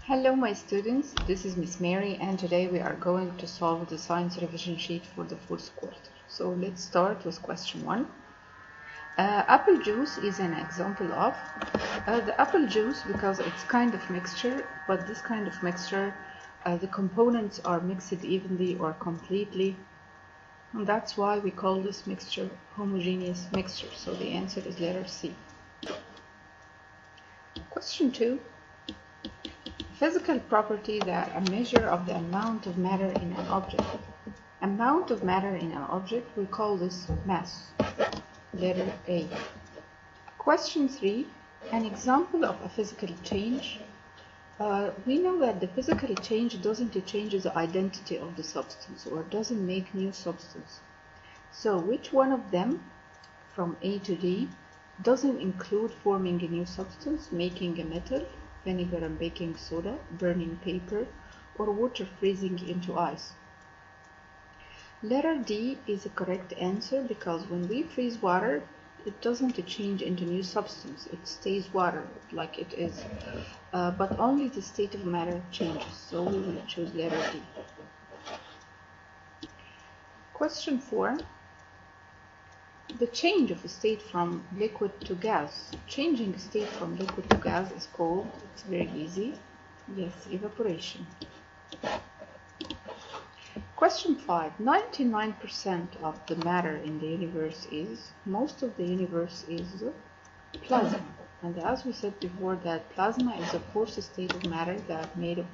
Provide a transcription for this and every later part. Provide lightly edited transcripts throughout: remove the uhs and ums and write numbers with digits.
Hello my students, this is Miss Mary and today we are going to solve the science revision sheet for the fourth quarter. So let's start with question 1. Apple juice is an example of the apple juice because it's kind of mixture, but this kind of mixture, the components are mixed evenly or completely, and that's why we call this mixture homogeneous mixture. So the answer is letter C. Question 2. Physical property that a measure of the amount of matter in an object. Amount of matter in an object, we call this mass. Letter A. Question 3. An example of a physical change. We know that the physical change doesn't change the identity of the substance or doesn't make new substance. So which one of them from A to D doesn't include forming a new substance, making a metal, vinegar and baking soda, burning paper, or water freezing into ice? Letter D is the correct answer because when we freeze water, it doesn't change into new substance. It stays water like it is, but only the state of matter changes. So we will choose letter D. Question 4. The change of a state from liquid to gas. Changing a state from liquid to gas is called, it's very easy, yes, evaporation. Question 5. 99% of the matter in the universe is, most of the universe is plasma. And as we said before, that plasma is a fourth state of matter that made of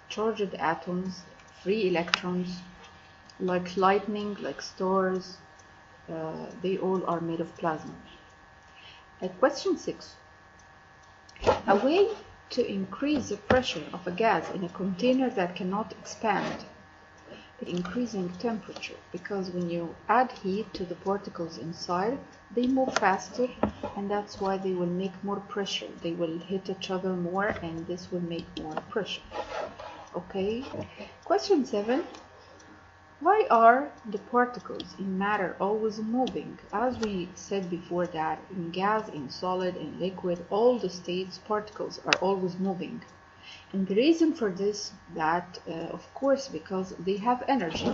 charged atoms, free electrons, like lightning, like stars. They all are made of plasma. Question 6. A way to increase the pressure of a gas in a container that cannot expand. Increasing temperature, because when you add heat to the particles inside, they move faster, and that's why they will make more pressure. They will hit each other more, and this will make more pressure. Okay. Question 7. Why are the particles in matter always moving? As we said before, that in gas, in solid, in liquid, all the states, particles are always moving. And the reason for this, that of course, because they have energy.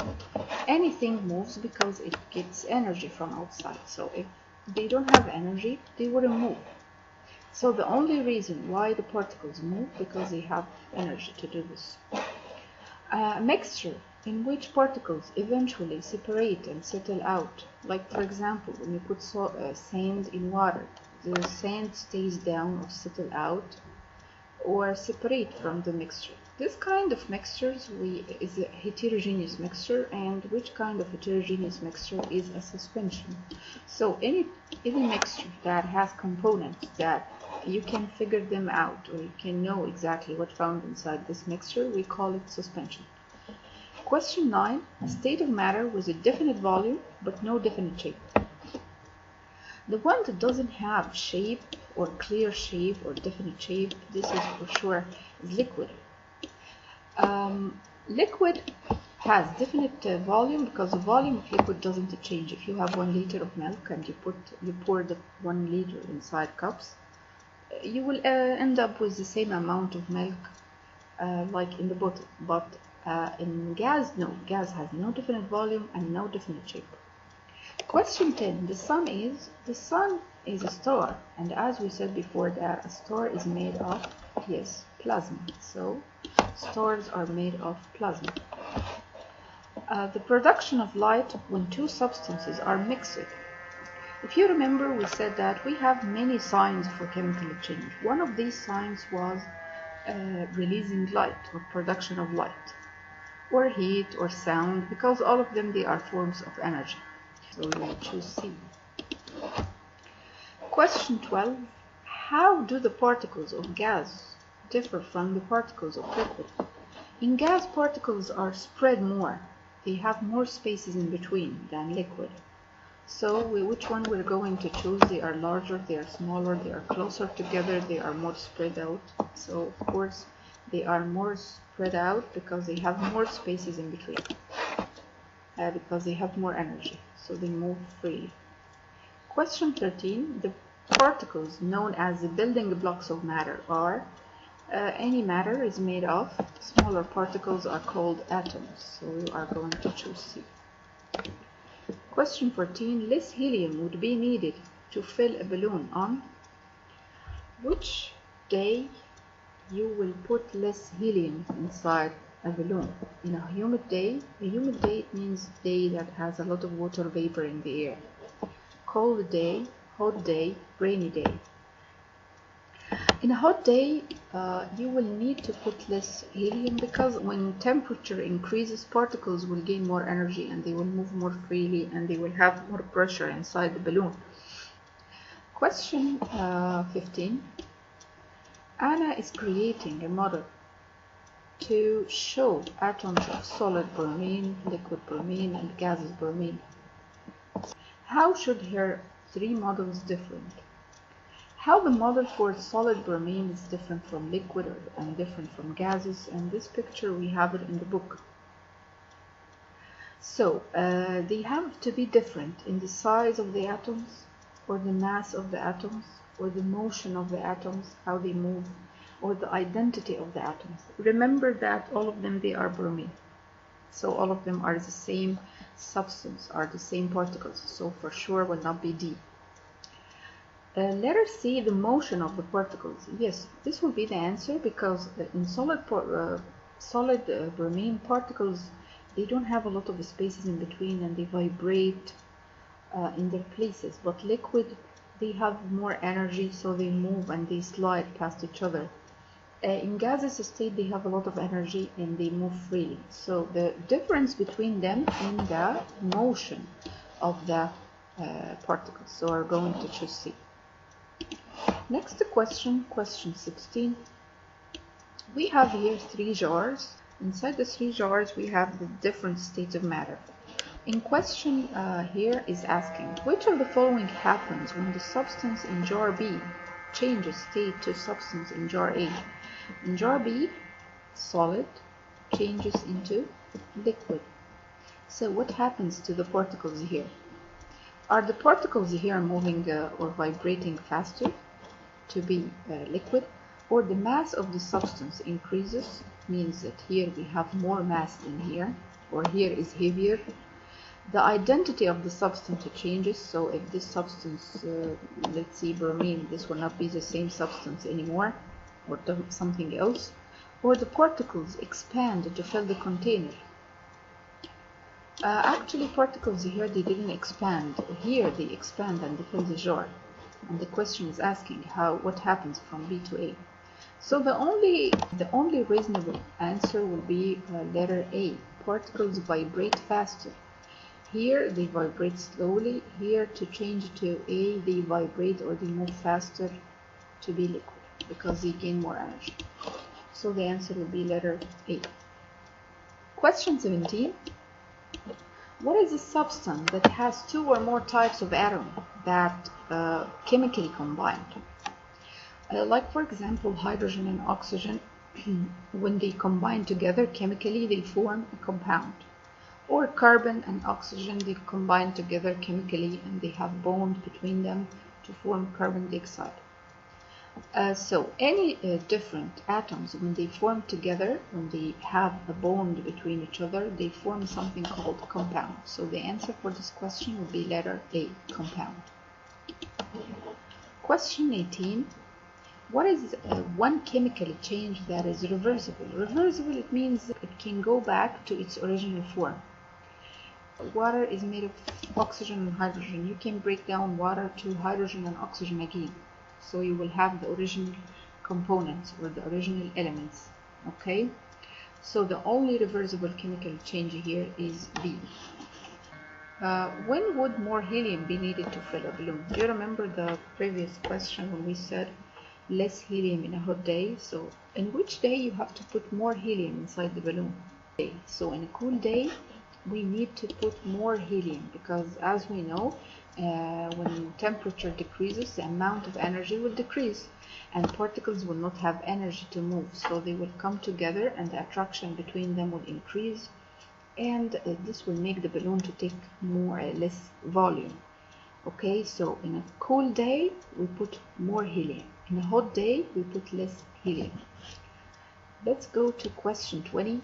Anything moves because it gets energy from outside. So if they don't have energy, they wouldn't move. So the only reason why the particles move, because they have energy to do this. A mixture in which particles eventually separate and settle out. Like for example, when you put sand in water, the sand stays down or settle out or separate from the mixture. This kind of mixtures is a heterogeneous mixture, and which kind of heterogeneous mixture is a suspension. So any mixture that has components that you can figure them out, or you can know exactly what found inside this mixture, we call it suspension. Question 9. A state of matter with a definite volume but no definite shape. The one that doesn't have shape or clear shape or definite shape, this is for sure is liquid. Liquid has definite volume because the volume of liquid doesn't change. If you have 1 liter of milk and you pour the 1 liter inside cups, you will end up with the same amount of milk like in the bottle. But in gas, no. Gas has no definite volume and no definite shape. Question 10. The sun is a star, and as we said before, that a star is made of, yes, plasma. So stars are made of plasma. The production of light when two substances are mixed. If you remember, we said that we have many signs for chemical exchange. One of these signs was releasing light or production of light, or heat or sound, because all of them, they are forms of energy. So we will choose C. Question 12. How do the particles of gas differ from the particles of liquid? In gas, particles are spread more. They have more spaces in between than liquid. So which one we're going to choose? They are larger, they are smaller, they are closer together, they are more spread out. So of course they are more spread out because they have more spaces in between. Because they have more energy, so they move freely. Question 13. The particles known as the building blocks of matter are Any matter is made of smaller particles are called atoms, so you are going to choose C. Question 14. Less helium would be needed to fill a balloon on which day you will put less helium inside a balloon. In a humid day it means day that has a lot of water vapor in the air. Cold day, hot day, rainy day. In a hot day, you will need to put less helium because when temperature increases, particles will gain more energy and they will move more freely and they will have more pressure inside the balloon. Question 15. Anna is creating a model to show atoms of solid bromine, liquid bromine, and gaseous bromine. How should her three models differ? How the model for solid bromine is different from liquid and different from gases, and this picture we have it in the book. So they have to be different in the size of the atoms, or the mass of the atoms, or the motion of the atoms, how they move, or the identity of the atoms. Remember that all of them, they are bromine. So all of them are the same substance, are the same particles. So for sure will not be D. Letter C, the motion of the particles. Yes, this will be the answer because in solid bromine particles, they don't have a lot of spaces in between and they vibrate in their places. But liquid, they have more energy, so they move and they slide past each other. In gaseous state, they have a lot of energy and they move freely. So the difference between them in the motion of the particles. So we're going to choose C. Next question, question 16. We have here 3 jars. Inside the 3 jars, we have the different states of matter. In question here is asking, which of the following happens when the substance in jar B changes state to substance in jar A? In jar B, solid changes into liquid. So what happens to the particles here? Are the particles here moving or vibrating faster to be liquid, or the mass of the substance increases, means that here we have more mass than here, or here is heavier. The identity of the substance changes, so if this substance, let's see bromine, this will not be the same substance anymore, or something else, or the particles expand to fill the container. Actually particles here, they didn't expand. Here they expand and they fill the jar. And the question is asking what happens from B to A. So the only reasonable answer will be letter A. Particles vibrate faster. Here they vibrate slowly. Here to change to A, they vibrate or they move faster to be liquid because they gain more energy. So the answer will be letter A. Question 17. What is a substance that has 2 or more types of atom that chemically combined? Like for example, hydrogen and oxygen, when they combine together chemically, they form a compound. Or carbon and oxygen, they combine together chemically and they have bond between them to form carbon dioxide. So any different atoms, when they form together, when they have a bond between each other, they form something called compound. So the answer for this question would be letter A, compound. Question 18. What is one chemical change that is reversible? Reversible, it means it can go back to its original form. Water is made of oxygen and hydrogen. You can break down water to hydrogen and oxygen again. So you will have the original components or the original elements. Okay? So the only reversible chemical change here is B. When would more helium be needed to fill a balloon? Do you remember the previous question when we said less helium in a hot day? So in which day you have to put more helium inside the balloon? So in a cool day, we need to put more helium because as we know, when temperature decreases, the amount of energy will decrease and particles will not have energy to move, so they will come together and the attraction between them will increase, and this will make the balloon to take more or less volume. Okay, so in a cool day we put more helium, in a hot day we put less helium. let's go to question 20.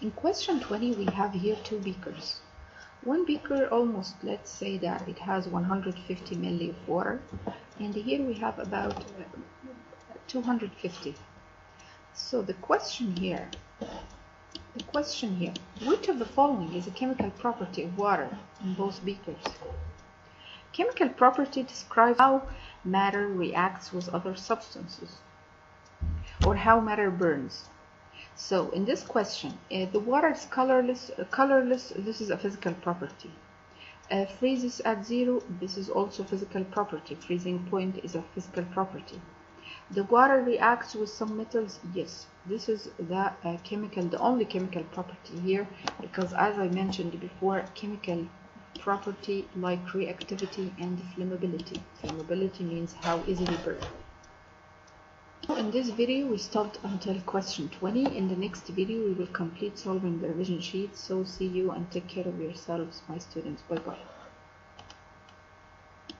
In question 20, we have here two beakers. One beaker almost, let's say that it has 150 milli of water, and here we have about 250. So the question here, which of the following is a chemical property of water in both beakers? Chemical property describes how matter reacts with other substances, or how matter burns. So in this question, the water is colorless, this is a physical property. Freezes at zero, this is also physical property. Freezing point is a physical property. The water reacts with some metals, yes, this is the only chemical property here, because as I mentioned before, chemical property like reactivity and flammability. Flammability means how easily burn. In this video we stopped until question 20. In the next video we will complete solving the revision sheet. So see you and take care of yourselves, my students. Bye bye.